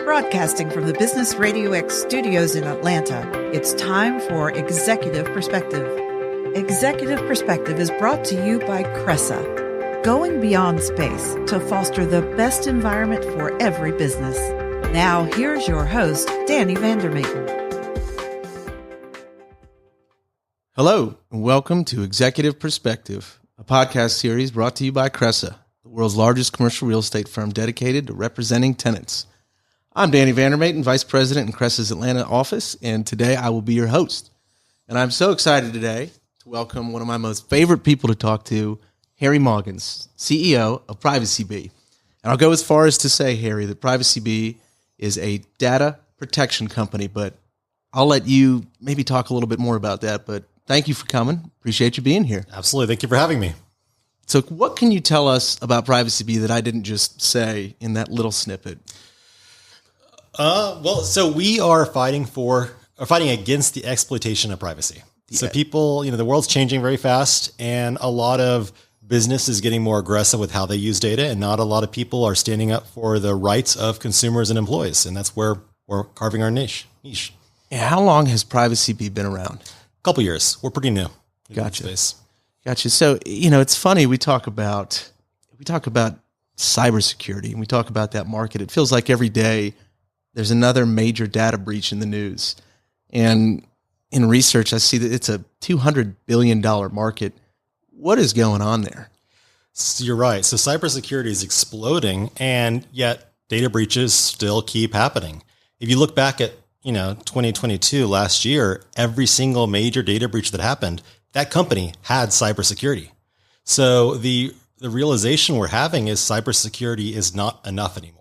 Broadcasting from the Business RadioX studios in Atlanta, it's time for Executive Perspective. Executive Perspective is brought to you by Cressa, going beyond space to foster the best environment for every business. Now, here's your host, Danny Vander Maten. Hello, and welcome to Executive Perspective, a podcast series brought to you by Cressa, the world's largest commercial real estate firm dedicated to representing tenants. I'm Danny Vander Maten, Vice President in Cressa's Atlanta office, and today I will be your host. And I'm so excited today to welcome one of my most favorite people to talk to, Harry Maugans, CEO of Privacy Bee. And I'll go as far as to say, Harry, that Privacy Bee is a data protection company, but I'll let you maybe talk a little bit more about that. But thank you for coming. Appreciate you being here. Absolutely. Thank you for having me. So what can you tell us about Privacy Bee that I didn't just say in that little snippet? So we are fighting against the exploitation of privacy. Yeah. So people, the world's changing very fast, and a lot of business is getting more aggressive with how they use data, and not a lot of people are standing up for the rights of consumers and employees. And that's where we're carving our niche. And how long has Privacy Bee been around? A couple years. We're pretty new. Gotcha. So, it's funny. We talk about cybersecurity, and we talk about that market. It feels like every day there's another major data breach in the news. And in research, I see that it's a $200 billion market. What is going on there? So you're right. So cybersecurity is exploding, and yet data breaches still keep happening. If you look back at 2022, last year, every single major data breach that happened, that company had cybersecurity. So the realization we're having is cybersecurity is not enough anymore.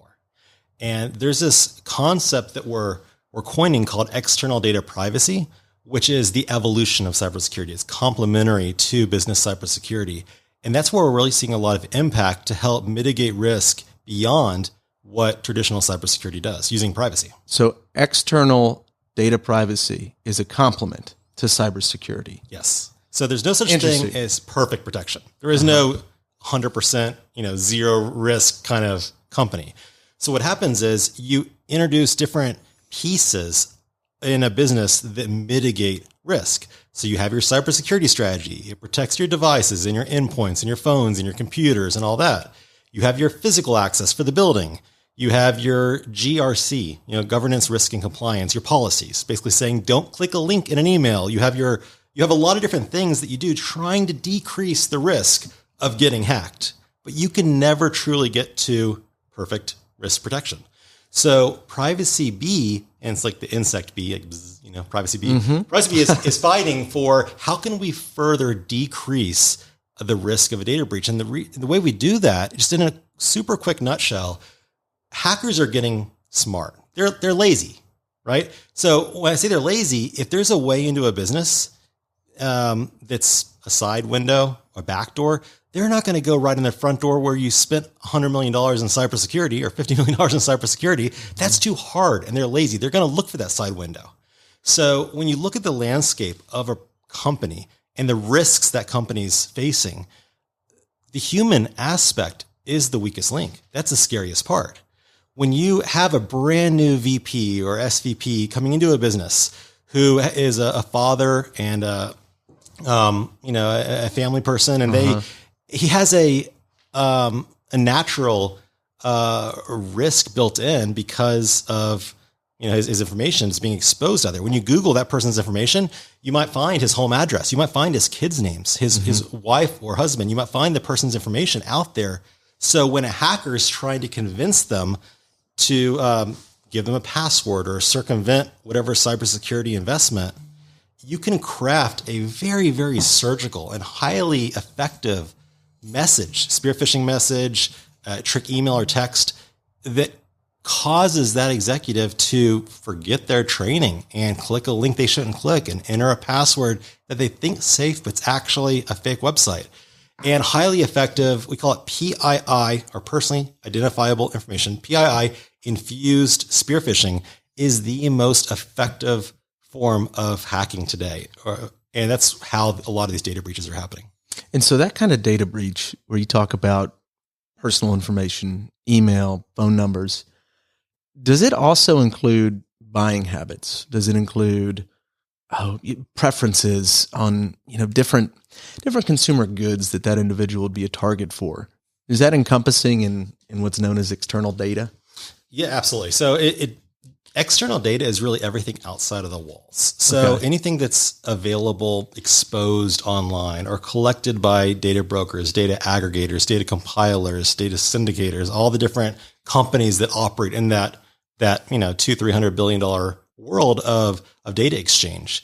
And there's this concept that we're coining called external data privacy, which is the evolution of cybersecurity. It's complementary to business cybersecurity. And that's where we're really seeing a lot of impact to help mitigate risk beyond what traditional cybersecurity does using privacy. So external data privacy is a complement to cybersecurity. Yes. So there's no such thing as perfect protection. There is no 100%, zero risk kind of company. So what happens is you introduce different pieces in a business that mitigate risk. So you have your cybersecurity strategy. It protects your devices and your endpoints and your phones and your computers and all that. You have your physical access for the building. You have your GRC, governance, risk, and compliance, your policies, basically saying don't click a link in an email. You have a lot of different things that you do trying to decrease the risk of getting hacked, but you can never truly get to perfect risk protection. So Privacy Bee, and it's like the insect bee, Privacy Bee. Mm-hmm. Privacy Bee is fighting for how can we further decrease the risk of a data breach. And the way we do that, just in a super quick nutshell, hackers are getting smart. They're lazy, right? So when I say they're lazy, if there's a way into a business that's a side window or backdoor, they're not going to go right in the front door where you spent $100 million in cybersecurity or $50 million in cybersecurity. That's too hard, and they're lazy. They're going to look for that side window. So when you look at the landscape of a company and the risks that company's facing, the human aspect is the weakest link. That's the scariest part. When you have a brand new VP or SVP coming into a business who is a father and a family person, and he has a natural risk built in because of his information is being exposed out there. When you Google that person's information, you might find his home address, you might find his kids' names, his wife or husband. You might find the person's information out there. So when a hacker is trying to convince them to give them a password or circumvent whatever cybersecurity investment, you can craft a very, very surgical and highly effective message, spear phishing message, trick email or text that causes that executive to forget their training and click a link they shouldn't click and enter a password that they think safe, but it's actually a fake website. And highly effective, we call it PII, or personally identifiable information. PII infused spear phishing is the most effective form of hacking today. And that's how a lot of these data breaches are happening. And so that kind of data breach where you talk about personal information, email, phone numbers, does it also include buying habits? Does it include preferences on different consumer goods that individual would be a target for? Is that encompassing in what's known as external data? Yeah, absolutely. So external data is really everything outside of the walls. So anything that's available, exposed online, or collected by data brokers, data aggregators, data compilers, data syndicators, all the different companies that operate in that $200-300 billion world of data exchange.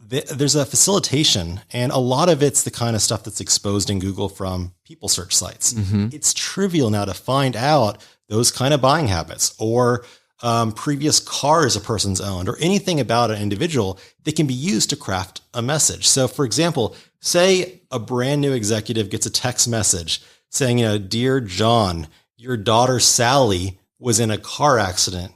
There's a facilitation, and a lot of it's the kind of stuff that's exposed in Google from people search sites. Mm-hmm. It's trivial now to find out those kind of buying habits or previous cars a person's owned or anything about an individual that can be used to craft a message. So for example, say a brand new executive gets a text message saying, Dear John, your daughter Sally was in a car accident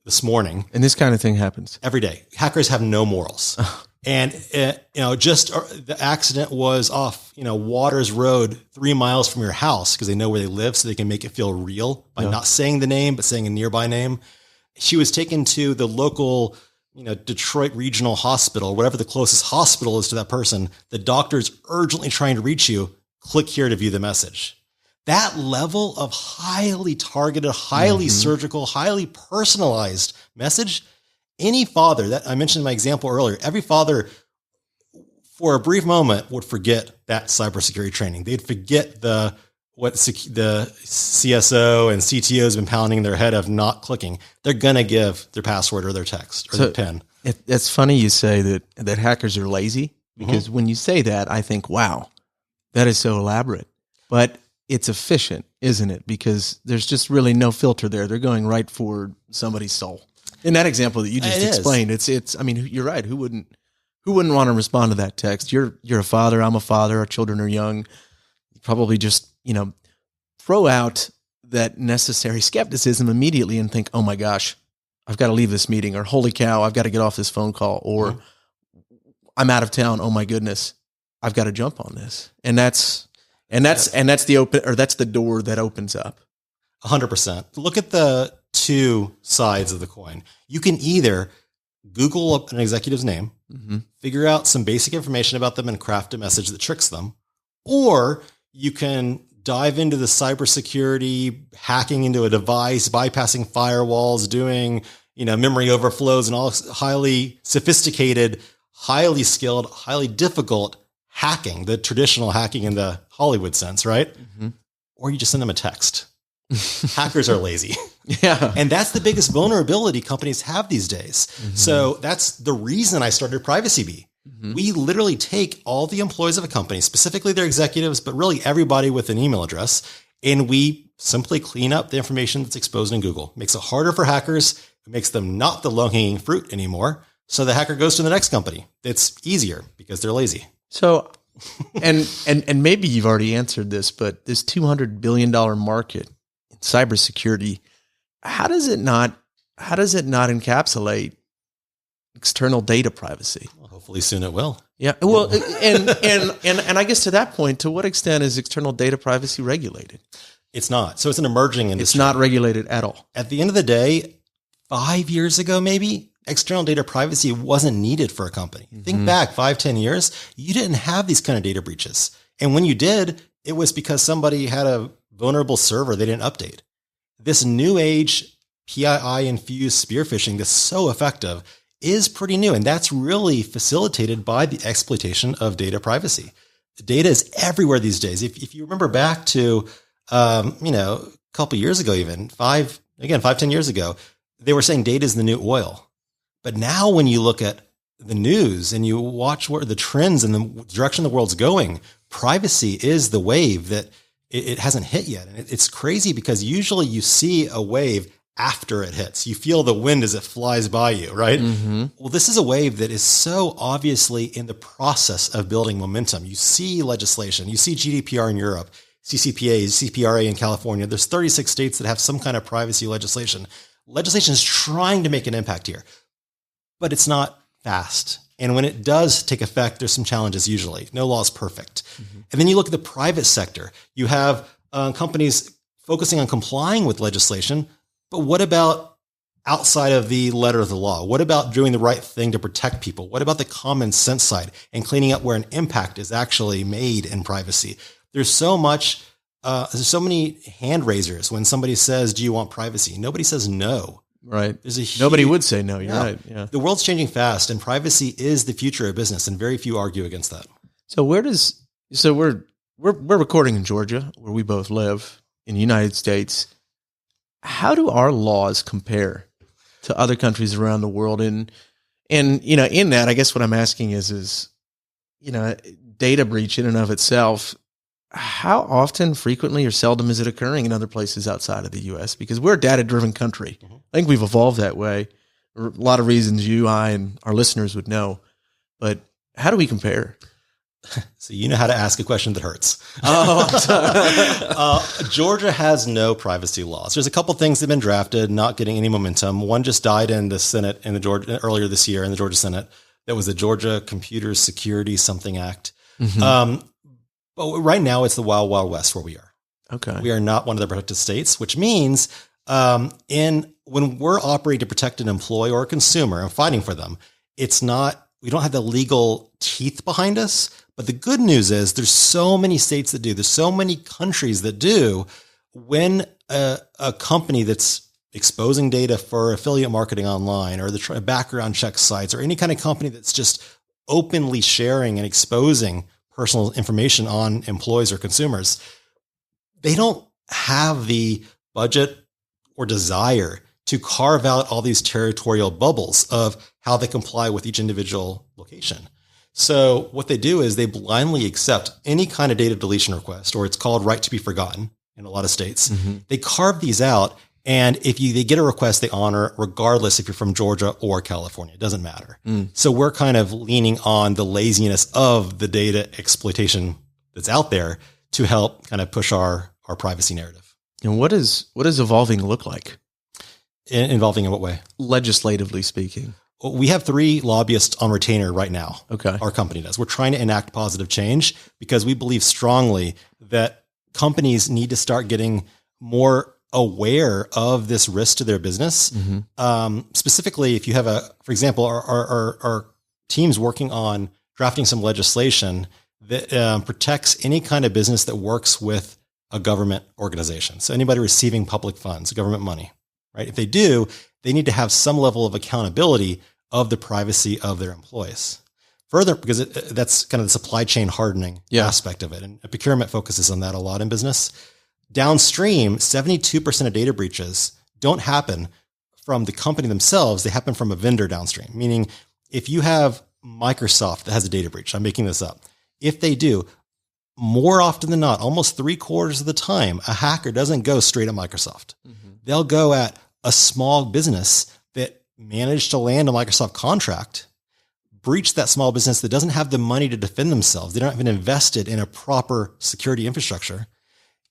this morning. And this kind of thing happens every day. Hackers have no morals. And, the accident was off, Waters Road 3 miles from your house because they know where they live so they can make it feel real by not saying the name, but saying a nearby name. She was taken to the local, Detroit Regional Hospital, whatever the closest hospital is to that person. The doctor's urgently trying to reach you. Click here to view the message. That level of highly targeted, highly surgical, highly personalized message, any father that I mentioned in my example earlier, every father for a brief moment would forget that cybersecurity training. They'd forget what the CSO and CTO has been pounding their head of not clicking. They're going to give their password or their text or their PIN. It's funny you say that hackers are lazy because when you say that, I think, wow, that is so elaborate. But it's efficient, isn't it? Because there's just really no filter there. They're going right for somebody's soul. In that example that you just explained, it's. I mean, you're right. Who wouldn't want to respond to that text? You're a father. I'm a father. Our children are young. You probably just throw out that necessary skepticism immediately and think, oh my gosh, I've got to leave this meeting, or holy cow, I've got to get off this phone call, or I'm out of town. Oh my goodness, I've got to jump on this, and that's the door that opens up. 100%. Look at the two sides of the coin. You can either Google up an executive's name, figure out some basic information about them and craft a message that tricks them, or you can dive into the cybersecurity, hacking into a device, bypassing firewalls, doing, memory overflows and all highly sophisticated, highly skilled, highly difficult hacking, the traditional hacking in the Hollywood sense, right? Or you just send them a text. Hackers are lazy. Yeah. And that's the biggest vulnerability companies have these days. So that's the reason I started Privacy Bee. We literally take all the employees of a company, specifically their executives, but really everybody with an email address, and we simply clean up the information that's exposed in Google. It makes it harder for hackers. It makes them not the low-hanging fruit anymore. So the hacker goes to the next company. It's easier because they're lazy. So, and maybe you've already answered this, but this $200 billion market in cybersecurity, how does it not encapsulate external data privacy? Well, hopefully soon it will. Yeah. Well, and I guess to that point, to what extent is external data privacy regulated? It's not. So it's an emerging industry. It's not regulated at all. At the end of the day, 5 years ago, maybe, external data privacy wasn't needed for a company. Think back 5-10 years, you didn't have these kind of data breaches. And when you did, it was because somebody had a vulnerable server they didn't update. This new age PII infused spear phishing that's so effective is pretty new. And that's really facilitated by the exploitation of data privacy. The data is everywhere these days. If you remember back to, a couple years ago, even 5-10 years ago, they were saying data is the new oil. But now when you look at the news and you watch where the trends and the direction the world's going, privacy is the wave that it hasn't hit yet. And it's crazy because usually you see a wave after it hits. You feel the wind as it flies by you, right? Well, this is a wave that is so obviously in the process of building momentum. You see legislation, you see GDPR in Europe, CCPA, CPRA in California. There's 36 states that have some kind of privacy legislation. Legislation is trying to make an impact here, but it's not fast. And when it does take effect, there's some challenges usually. No law is perfect. And then you look at the private sector. You have companies focusing on complying with legislation, But what about outside of the letter of the law? What about doing the right thing to protect people? What about the common sense side and cleaning up where an impact is actually made in privacy? There's so many hand raisers when somebody says, do you want privacy? Nobody says no. Right. Nobody would say no. You're right. Yeah. The world's changing fast, and privacy is the future of business, and very few argue against that. So we're recording in Georgia, where we both live in the United States. How do our laws compare to other countries around the world? And in that, I guess what I'm asking is data breach in and of itself, how often, frequently, or seldom is it occurring in other places outside of the U.S.? Because we're a data-driven country. Mm-hmm. I think we've evolved that way. For a lot of reasons you, I, and our listeners would know. But how do we compare? So you know how to ask a question that hurts. Oh, Georgia has no privacy laws. There's a couple things that have been drafted, not getting any momentum. One just died in the Senate earlier this year in the Georgia Senate. That was the Georgia Computer Security Something Act. Mm-hmm. But right now it's the wild, wild west where we are. Okay. We are not one of the protected states, which means when we're operating to protect an employee or a consumer and fighting for them, we don't have the legal teeth behind us. But the good news is there's so many states that do. There's so many countries that do. When a company that's exposing data for affiliate marketing online, or the background check sites, or any kind of company that's just openly sharing and exposing personal information on employees or consumers, they don't have the budget or desire to carve out all these territorial bubbles of how they comply with each individual location. So what they do is they blindly accept any kind of data deletion request, or it's called right to be forgotten in a lot of states. Mm-hmm. They carve these out, and if they get a request, they honor it regardless if you're from Georgia or California. It doesn't matter. So we're kind of leaning on the laziness of the data exploitation that's out there to help kind of push our privacy narrative. And what does evolving look like? Involving in what way? Legislatively speaking. Well, we have 3 lobbyists on retainer right now. Okay. Our company does. We're trying to enact positive change because we believe strongly that companies need to start getting more aware of this risk to their business. Mm-hmm. Specifically, if you have for example, our team's working on drafting some legislation that protects any kind of business that works with a government organization. So anybody receiving public funds, government money, right? If they do, they need to have some level of accountability of the privacy of their employees. Further, because that's kind of the supply chain hardening aspect of it. And procurement focuses on that a lot in business. Downstream, 72% of data breaches don't happen from the company themselves. They happen from a vendor downstream, meaning if you have Microsoft that has a data breach, I'm making this up. If they do, more often than not, almost 3/4 of the time, a hacker doesn't go straight at Microsoft. Mm-hmm. They'll go at a small business that managed to land a Microsoft contract, breach that small business that doesn't have the money to defend themselves. They don't have invested in a proper security infrastructure.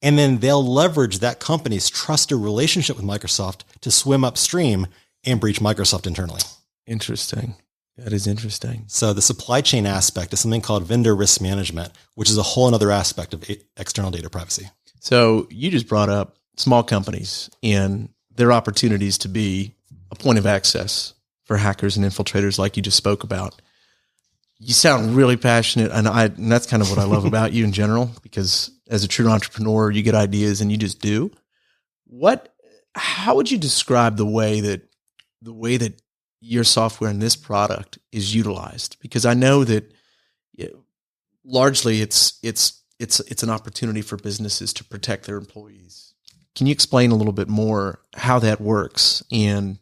And then they'll leverage that company's trusted relationship with Microsoft to swim upstream and breach Microsoft internally. Interesting. That is interesting. So the supply chain aspect is something called vendor risk management, which is a whole other aspect of external data privacy. So you just brought up small companies and their opportunities to be a point of access for hackers and infiltrators like you just spoke about. You sound really passionate, and that's kind of what I love about you in general, because as a true entrepreneur, you get ideas and you just do. How would you describe the way that your software and this product is utilized? Because I know that largely it's an opportunity for businesses to protect their employees. Can you explain a little bit more how that works and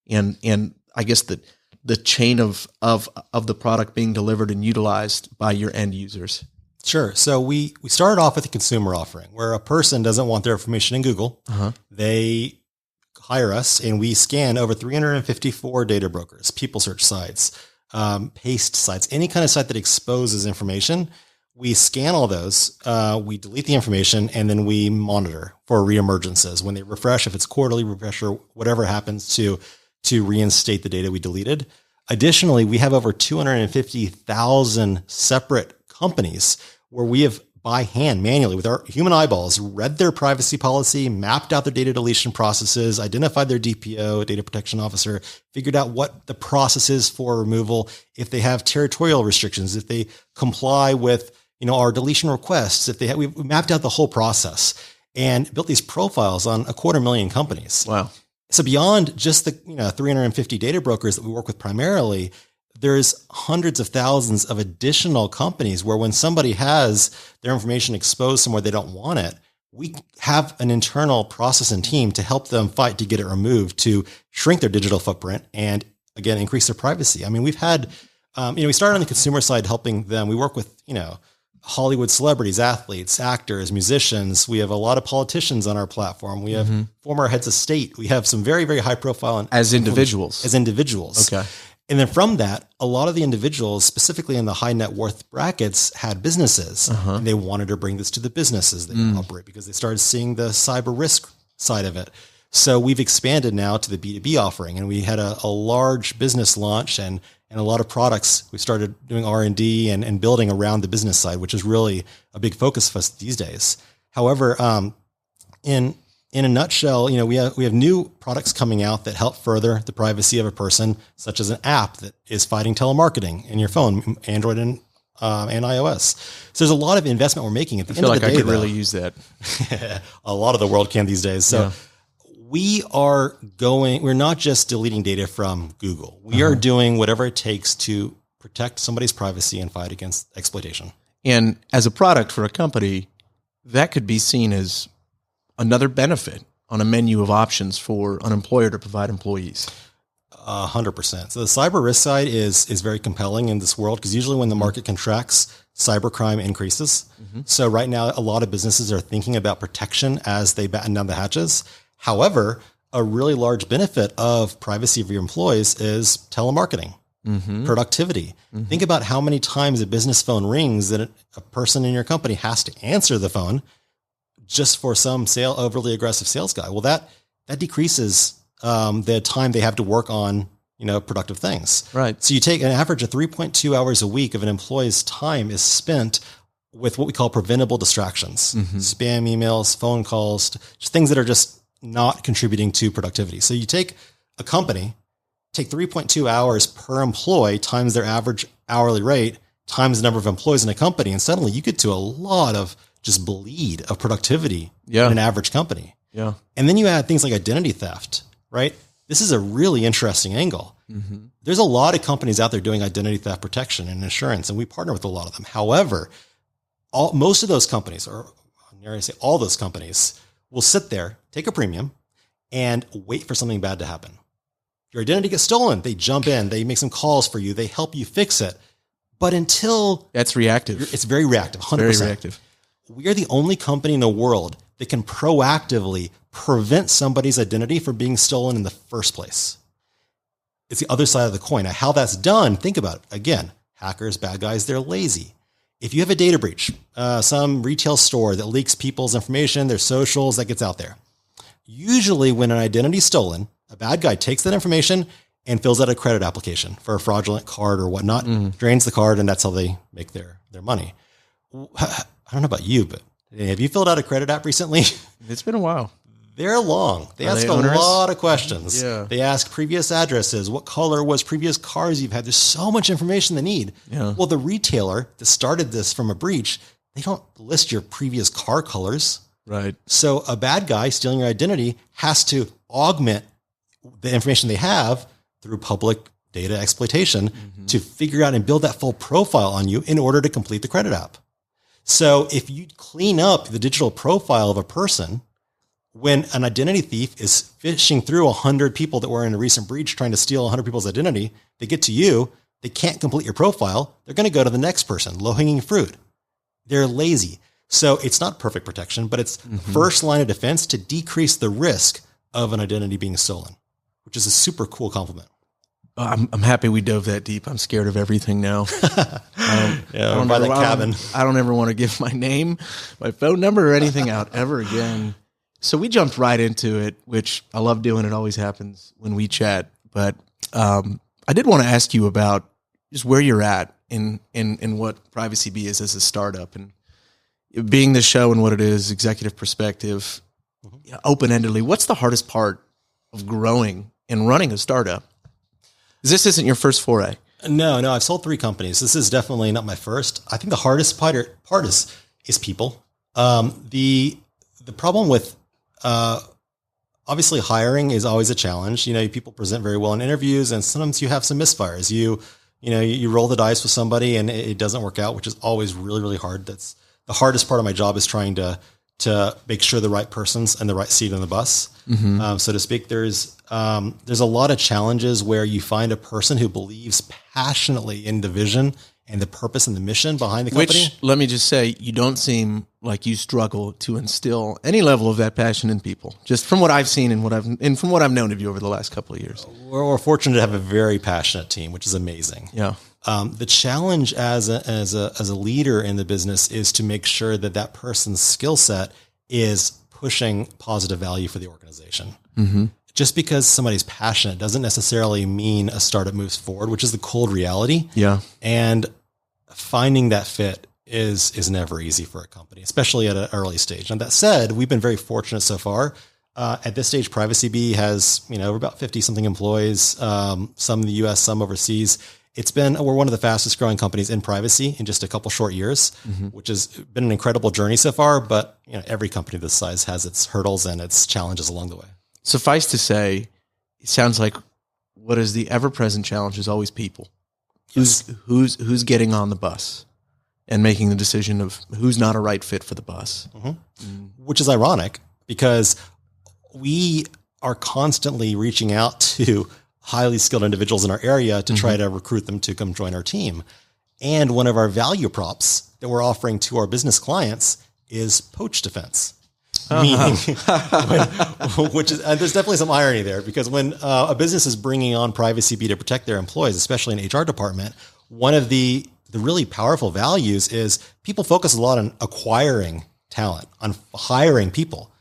I guess the chain of the product being delivered and utilized by your end users? Sure. So we started off with a consumer offering where a person doesn't want their information in Google. Uh-huh. They hire us and we scan over 354 data brokers, people search sites, paste sites, any kind of site that exposes information. We scan all those, we delete the information, and then we monitor for reemergences. When they refresh, if it's quarterly refresh or whatever happens to reinstate the data we deleted. Additionally, we have over 250,000 separate companies where we have by hand, manually, with our human eyeballs, read their privacy policy, mapped out their data deletion processes, identified their DPO, data protection officer, figured out what the process is for removal, if they have territorial restrictions, if they comply with, our deletion requests, we mapped out the whole process and built these profiles on 250,000 companies. Wow. So beyond just the 350 data brokers that we work with primarily, there's hundreds of thousands of additional companies where when somebody has their information exposed somewhere they don't want it, we have an internal process and team to help them fight to get it removed, to shrink their digital footprint and, again, increase their privacy. I mean, we've had, we started on the consumer side helping them. We work with, Hollywood celebrities, athletes, actors, musicians. We have a lot of politicians on our platform. We have former heads of state. We have some very, very high profile. As individuals. Okay. And then from that, a lot of the individuals, specifically in the high net worth brackets, had businesses and they wanted to bring this to the businesses they operate because they started seeing the cyber risk side of it. So we've expanded now to the B2B offering, and we had a large business launch and a lot of products. We started doing R&D and building around the business side, which is really a big focus for us these days. However, in a nutshell, we have new products coming out that help further the privacy of a person, such as an app that is fighting telemarketing in your phone, Android and iOS. So there's a lot of investment we're making. At the end of the day, I could really use that. A lot of the world can these days. So we're not just deleting data from Google. We are doing whatever it takes to protect somebody's privacy and fight against exploitation. And as a product for a company, that could be seen as another benefit on a menu of options for an employer to provide employees. 100%. So the cyber risk side is very compelling in this world because usually when the market contracts, cybercrime increases. So right now, a lot of businesses are thinking about protection as they batten down the hatches. However, a really large benefit of privacy of your employees is telemarketing, productivity. Think about how many times a business phone rings that a person in your company has to answer the phone just for some overly aggressive sales guy. Well, that decreases the time they have to work on, productive things. Right. So you take an average of 3.2 hours a week of an employee's time is spent with what we call preventable distractions, spam emails, phone calls, just things that are just not contributing to productivity. So you take a company, take 3.2 hours per employee times their average hourly rate times the number of employees in a company, and suddenly you get to a lot of just bleed of productivity in an average company. Yeah. And then you add things like identity theft, right? This is a really interesting angle. There's a lot of companies out there doing identity theft protection and insurance, and we partner with a lot of them. However, most of those companies, or I say all those companies, will sit there, take a premium, and wait for something bad to happen. Your identity gets stolen. They jump in. They make some calls for you. They help you fix it. But until... That's reactive. It's very reactive, 100%. Very reactive. We are the only company in the world that can proactively prevent somebody's identity from being stolen in the first place. It's the other side of the coin. Now, how that's done, think about it. Again, hackers, bad guys, they're lazy. If you have a data breach, some retail store that leaks people's information, their socials, that gets out there. Usually when an identity is stolen, a bad guy takes that information and fills out a credit application for a fraudulent card or whatnot, drains the card, and that's how they make their money. I don't know about you, but have you filled out a credit app recently? It's been a while. They're long. They ask a lot of questions. Yeah. They ask previous addresses. What color was previous cars you've had? There's so much information they need. Yeah. Well, the retailer that started this from a breach, they don't list your previous car colors. Right. So a bad guy stealing your identity has to augment the information they have through public data exploitation to figure out and build that full profile on you in order to complete the credit app. So if you clean up the digital profile of a person, when an identity thief is fishing through 100 people that were in a recent breach trying to steal 100 people's identity, they get to you, they can't complete your profile, they're going to go to the next person, low-hanging fruit. They're lazy. So it's not perfect protection, but it's first line of defense to decrease the risk of an identity being stolen, which is a super cool compliment. I'm happy we dove that deep. I'm scared of everything now. I don't ever want to give my name, my phone number, or anything out ever again. So we jumped right into it, which I love doing. It always happens when we chat. But I did want to ask you about just where you're at in what Privacy Bee is as a startup. And being the show and what it is, executive perspective, open-endedly, what's the hardest part of growing and running a startup? This isn't your first foray. No, I've sold 3 companies. This is definitely not my first. I think the hardest part is people. The problem with, obviously hiring is always a challenge. People present very well in interviews, and sometimes you have some misfires. You roll the dice with somebody and it doesn't work out, which is always really, really hard. That's the hardest part of my job, is trying to make sure the right person's in the right seat on the bus, so to speak. There's a lot of challenges where you find a person who believes passionately in the vision and the purpose and the mission behind the company. Which, let me just say, you don't seem like you struggle to instill any level of that passion in people, just from what I've seen and from what I've known of you over the last couple of years. We're fortunate to have a very passionate team, which is amazing. Yeah. The challenge as a leader in the business is to make sure that person's skill set is pushing positive value for the organization. Mm-hmm. Just because somebody's passionate doesn't necessarily mean a startup moves forward, which is the cold reality. Yeah. And finding that fit is never easy for a company, especially at an early stage. And that said, we've been very fortunate so far. At this stage, Privacy Bee has, about 50 something employees, some in the US, some overseas. We're one of the fastest growing companies in privacy in just a couple short years, which has been an incredible journey so far. But every company this size has its hurdles and its challenges along the way. Suffice to say, it sounds like what is the ever-present challenge is always people. Yes. Who's getting on the bus and making the decision of who's not a right fit for the bus. Which is ironic because we are constantly reaching out to highly skilled individuals in our area to try to recruit them to come join our team. And one of our value props that we're offering to our business clients is poach defense. Meaning, which is, there's definitely some irony there, because when a business is bringing on Privacy Bee to protect their employees, especially in HR department, one of the really powerful values is people focus a lot on acquiring talent, on hiring people,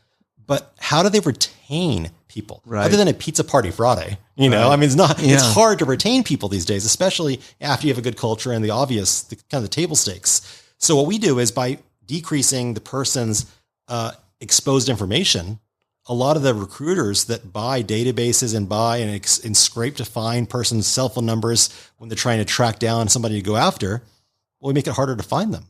but how do they retain people? Right. Other than a pizza party Friday, I mean, it's hard to retain people these days, especially after you have a good culture and the kind of the table stakes. So what we do is, by decreasing the person's exposed information, a lot of the recruiters that buy databases and buy and scrape to find person's cell phone numbers when they're trying to track down somebody to go after, we make it harder to find them.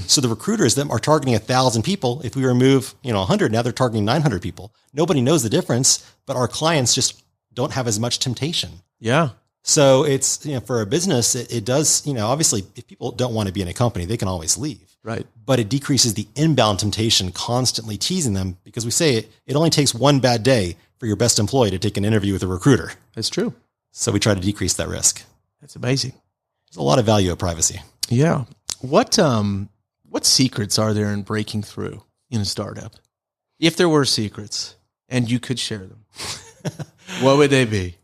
So the recruiters that are targeting 1,000 people, if we remove 100, now they're targeting 900 people. Nobody knows the difference, but our clients just don't have as much temptation. Yeah. So it's, for a business, it does, obviously if people don't want to be in a company, they can always leave. Right. But it decreases the inbound temptation, constantly teasing them, because we say it only takes one bad day for your best employee to take an interview with a recruiter. That's true. So we try to decrease that risk. That's amazing. There's a lot of value of privacy. Yeah. What secrets are there in breaking through in a startup? If there were secrets and you could share them, what would they be?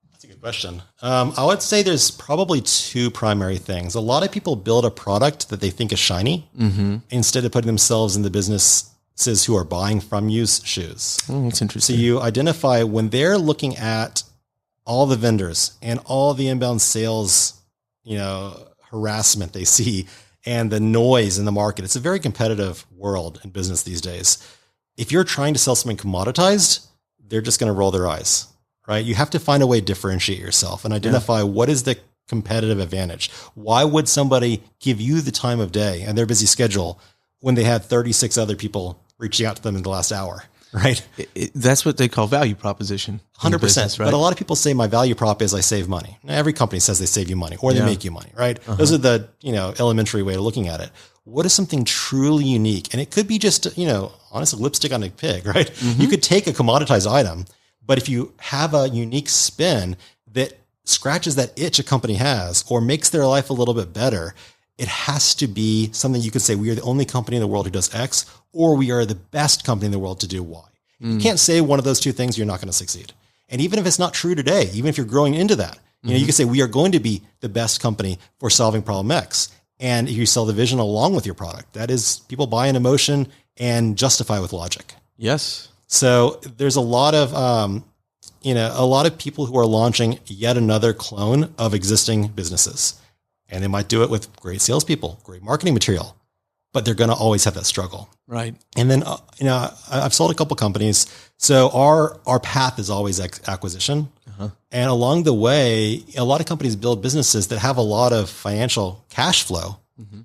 That's a good question. I would say there's probably 2 primary things. A lot of people build a product that they think is shiny instead of putting themselves in the businesses who are buying from you's shoes. Oh, that's interesting. So you identify when they're looking at all the vendors and all the inbound sales, harassment they see, and the noise in the market. It's a very competitive world in business these days. If you're trying to sell something commoditized, they're just going to roll their eyes, right? You have to find a way to differentiate yourself and identify what is the competitive advantage. Why would somebody give you the time of day and their busy schedule when they had 36 other people reaching out to them in the last hour, right? That's what they call value proposition. 100%. Business, right? But a lot of people say my value prop is I save money. Now, every company says they save you money or they make you money, right? Those are the, elementary way of looking at it. What is something truly unique? And it could be just, honestly, lipstick on a pig, right? You could take a commoditized item, but if you have a unique spin that scratches that itch a company has or makes their life a little bit better, it has to be something you could say, we are the only company in the world who does X, or we are the best company in the world to do Y. You can't say one of those 2 things, you're not going to succeed. And even if it's not true today, even if you're growing into that, you can say, we are going to be the best company for solving problem X. And you sell the vision along with your product. That is, people buy an emotion and justify with logic. Yes. So there's a lot of, a lot of people who are launching yet another clone of existing businesses. And they might do it with great salespeople, great marketing material. but they're going to always have that struggle. Right. And then, I've sold a couple companies. So our path is always acquisition. And along the way, a lot of companies build businesses that have a lot of financial cash flow,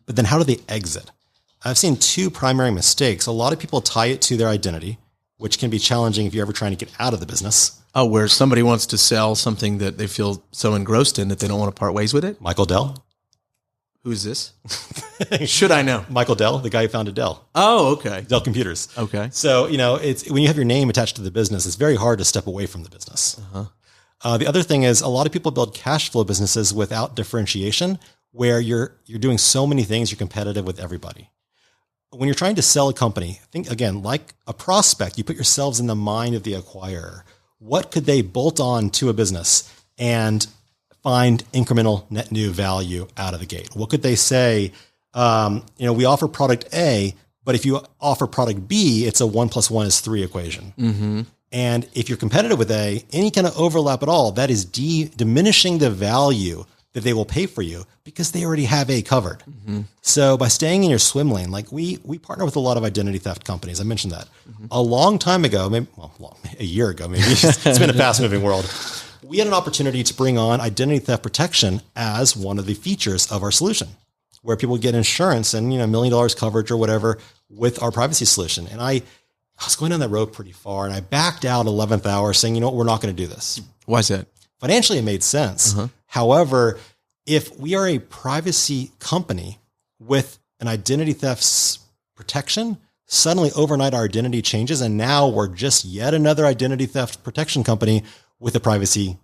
but then how do they exit? I've seen two primary mistakes. A lot of people tie it to their identity, which can be challenging if you're ever trying to get out of the business. Oh, where somebody wants to sell something that they feel so engrossed in that they don't want to part ways with it? Michael Dell. Who is this? Should I know? Michael Dell, the guy who founded Dell. Oh, okay. Dell Computers. Okay. So, it's when you have your name attached to the business, it's very hard to step away from the business. The other thing is a lot of people build cash flow businesses without differentiation, where you're doing so many things, you're competitive with everybody. When you're trying to sell a company, think again, like a prospect, you put yourselves in the mind of the acquirer. What could they bolt on to a business and find incremental net new value out of the gate? What could they say? We offer product A, but if you offer product B, it's a 1 + 1 is 3 equation. And if you're competitive with A, any kind of overlap at all, that is diminishing the value that they will pay for you because they already have A covered. So by staying in your swim lane, like we partner with a lot of identity theft companies. I mentioned that a long time ago, maybe a year ago, maybe it's been a fast moving world. We had an opportunity to bring on identity theft protection as one of the features of our solution, where people get insurance and, $1 million coverage or whatever with our privacy solution. And I was going down that road pretty far and I backed out 11th hour saying, we're not going to do this. Why is that? Financially, it made sense. However, if we are a privacy company with an identity theft protection, suddenly overnight our identity changes. And now we're just yet another identity theft protection company with a privacy,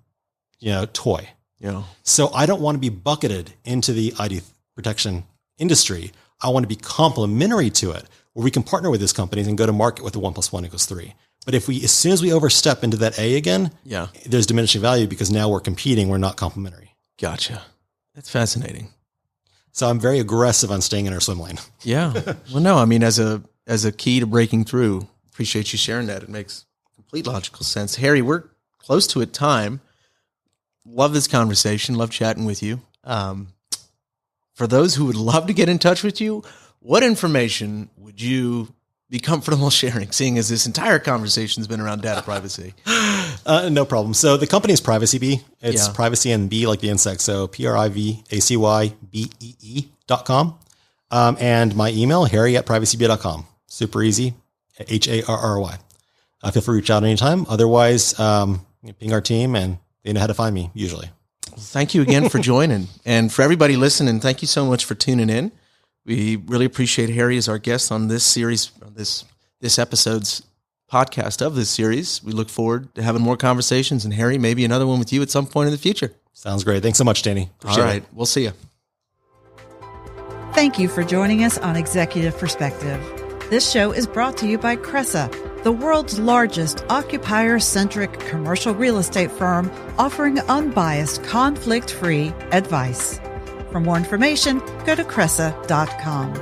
toy. Yeah. So I don't want to be bucketed into the ID protection industry. I want to be complementary to it, where we can partner with these companies and go to market with the 1 + 1 = 3. But as soon as we overstep into that A again, there's diminishing value because now we're competing. We're not complementary. Gotcha. That's fascinating. So I'm very aggressive on staying in our swim lane. Yeah. Well, no, I mean, as a key to breaking through, appreciate you sharing that. It makes complete logical sense. Harry, we're close to it time. Love this conversation. Love chatting with you. For those who would love to get in touch with you, what information would you be comfortable sharing, seeing as this entire conversation has been around data privacy? No problem. So the company is Privacy Bee. It's privacy and bee like the insect. So PRIVACYBEE.com. And my email, harry@privacybee.com. Super easy. HARRY. Feel free to reach out anytime. Otherwise, ping our team and they know how to find me usually. Thank you again for joining. And for everybody listening, thank you so much for tuning in. We really appreciate Harry as our guest on this series, this episode's podcast of this series. We look forward to having more conversations, and Harry, maybe another one with you at some point in the future. Sounds great. Thanks so much, Danny. Appreciate it. We'll see you. Thank you for joining us on Executive Perspective. This show is brought to you by Cressa, the world's largest occupier-centric commercial real estate firm offering unbiased, conflict-free advice. For more information, go to cressa.com.